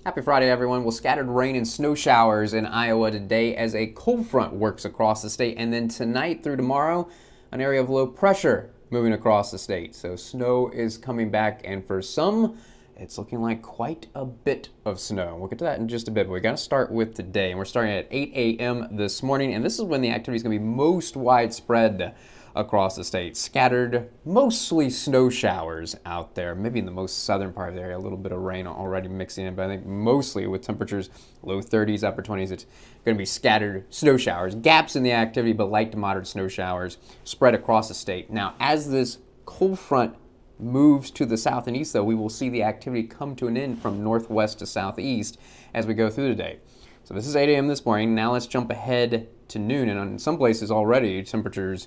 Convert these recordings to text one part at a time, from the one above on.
Happy Friday, everyone. Well, scattered rain and snow showers in Iowa today as a cold front works across the state. And then tonight through tomorrow, an area of low pressure moving across the state. So snow is coming back, and for some, it's looking like quite a bit of snow. We'll get to that in just a bit, but we got to start with today. And we're starting at 8 a.m. this morning, and this is when the activity is going to be most widespread across the state. Scattered, mostly snow showers out there, maybe in the most southern part of the area, a little bit of rain already mixing in, but I think mostly with temperatures low 30s, upper 20s, it's going to be scattered snow showers. Gaps in the activity, but light to moderate snow showers spread across the state. Now, as this cold front moves to the south and east, though, we will see the activity come to an end from northwest to southeast as we go through the day. So this is 8 a.m. this morning. Now let's jump ahead to noon, and in some places already temperatures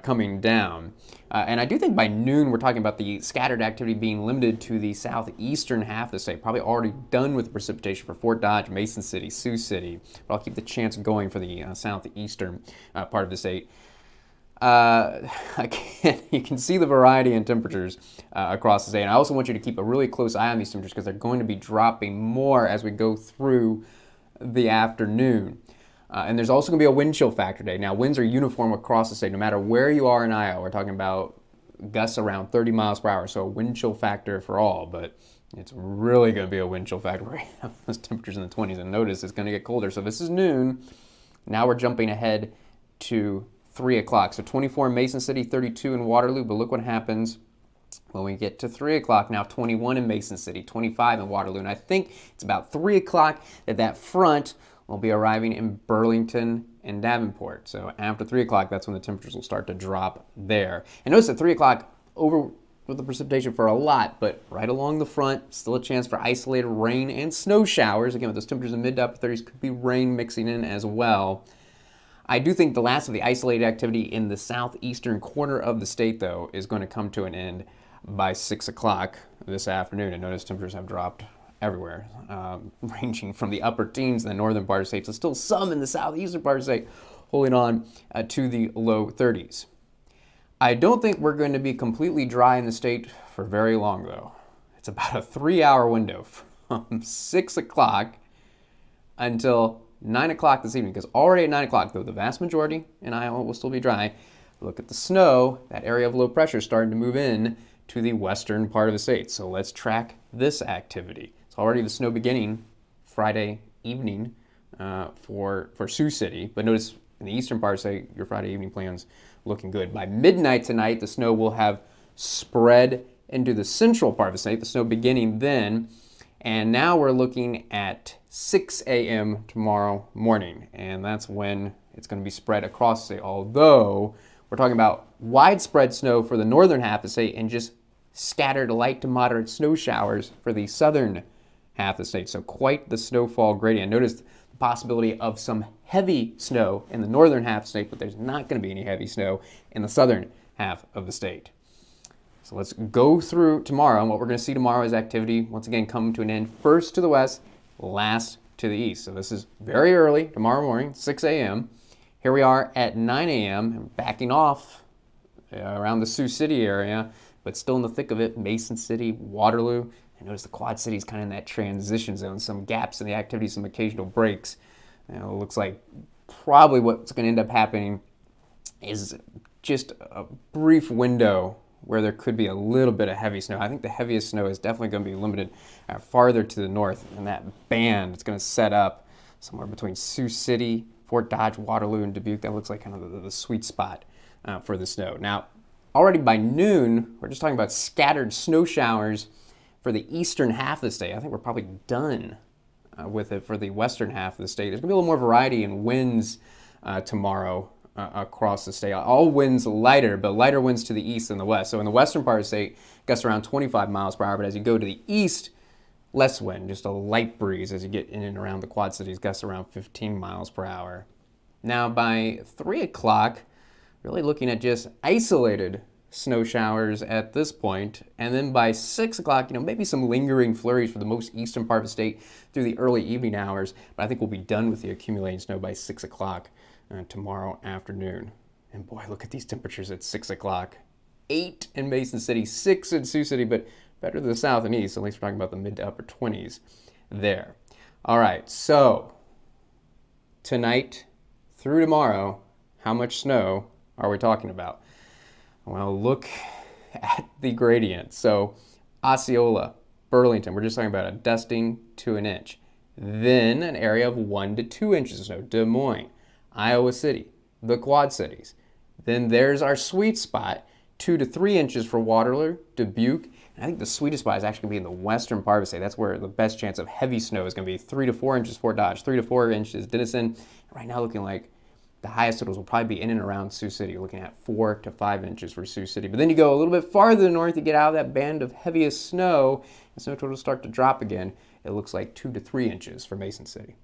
coming down. And I do think by noon we're talking about the scattered activity being limited to the southeastern half of the state. Probably already done with precipitation for Fort Dodge, Mason City, Sioux City, but I'll keep the chance going for the southeastern part of the state. Again, you can see the variety in temperatures across the state. And I also want you to keep a really close eye on these temperatures because they're going to be dropping more as we go through the afternoon. And there's also going to be a wind chill factor day. Now, winds are uniform across the state, no matter where you are in Iowa. We're talking about gusts around 30 miles per hour, so a wind chill factor for all. But it's really going to be a wind chill factor where you have those temperatures in the 20s. And notice it's going to get colder. So this is noon. Now we're jumping ahead to 3 o'clock. So 24 in Mason City, 32 in Waterloo. But look what happens when we get to 3 o'clock. Now 21 in Mason City, 25 in Waterloo. And I think it's about 3 o'clock that front will be arriving in Burlington and Davenport. So after 3 o'clock, that's when the temperatures will start to drop there. And notice at 3 o'clock, over with the precipitation for a lot, but right along the front, still a chance for isolated rain and snow showers. Again, with those temperatures in mid to upper 30s, could be rain mixing in as well. I do think the last of the isolated activity in the southeastern corner of the state, though, is going to come to an end by 6 o'clock this afternoon. And notice temperatures have dropped everywhere, ranging from the upper teens in the northern part of the state to still some in the southeastern part of the state, holding on to the low 30s. I don't think we're going to be completely dry in the state for very long, though. It's about a 3-hour window from 6 o'clock until 9 o'clock this evening, because already at 9 o'clock, though the vast majority in Iowa will still be dry, look at the snow. That area of low pressure is starting to move in to the western part of the state. So let's track this activity. It's already the snow beginning Friday evening for Sioux City, but notice in the eastern part of the state, your Friday evening plans looking good. By midnight tonight, the snow will have spread into the central part of the state, the snow beginning then. And now we're looking at 6 a.m. tomorrow morning, and that's when it's going to be spread across the state, although we're talking about widespread snow for the northern half of the state and just scattered light to moderate snow showers for the southern half of the state. So quite the snowfall gradient. Notice the possibility of some heavy snow in the northern half of the state, but there's not going to be any heavy snow in the southern half of the state. So let's go through tomorrow, and what we're going to see tomorrow is activity, once again, coming to an end first to the west, last to the east. So this is very early tomorrow morning, 6 a.m. Here we are at 9 a.m., backing off around the Sioux City area, but still in the thick of it, Mason City, Waterloo. And notice the Quad Cities kind of in that transition zone, some gaps in the activity, some occasional breaks. It looks like probably what's going to end up happening is just a brief window where there could be a little bit of heavy snow. I think the heaviest snow is definitely going to be limited farther to the north, and that band it's going to set up somewhere between Sioux City, Fort Dodge, Waterloo, and Dubuque. That looks like kind of the sweet spot for the snow. Now, already by noon, we're just talking about scattered snow showers for the eastern half of the state. I think we're probably done with it for the western half of the state. There's going to be a little more variety in winds tomorrow across the state. All winds lighter, but lighter winds to the east and the west. So in the western part of the state, gusts around 25 miles per hour, but as you go to the east, less wind, just a light breeze as you get in and around the Quad Cities, gusts around 15 miles per hour. Now by 3 o'clock, really looking at just isolated snow showers at this point, and then by 6 o'clock, maybe some lingering flurries for the most eastern part of the state through the early evening hours, but I think we'll be done with the accumulating snow by 6 o'clock tomorrow afternoon. And boy, look at these temperatures at 6 o'clock. 8 in Mason City, 6 in Sioux City, but better to the south and east. At least we're talking about the mid to upper 20s there. All right, so tonight through tomorrow, how much snow are we talking about? Well, look at the gradient. So Osceola, Burlington, we're just talking about a dusting to an inch. Then an area of 1 to 2 inches of snow. Des Moines, Iowa City, the Quad Cities. Then there's our sweet spot, 2 to 3 inches for Waterloo, Dubuque. And I think the sweetest spot is actually going to be in the western part of the state. That's where the best chance of heavy snow is going to be. 3 to 4 inches Fort Dodge, 3 to 4 inches Denison. Right now looking like the highest totals will probably be in and around Sioux City. You're looking at 4 to 5 inches for Sioux City. But then you go a little bit farther north, you get out of that band of heaviest snow, and snow totals start to drop again. It looks like 2 to 3 inches for Mason City.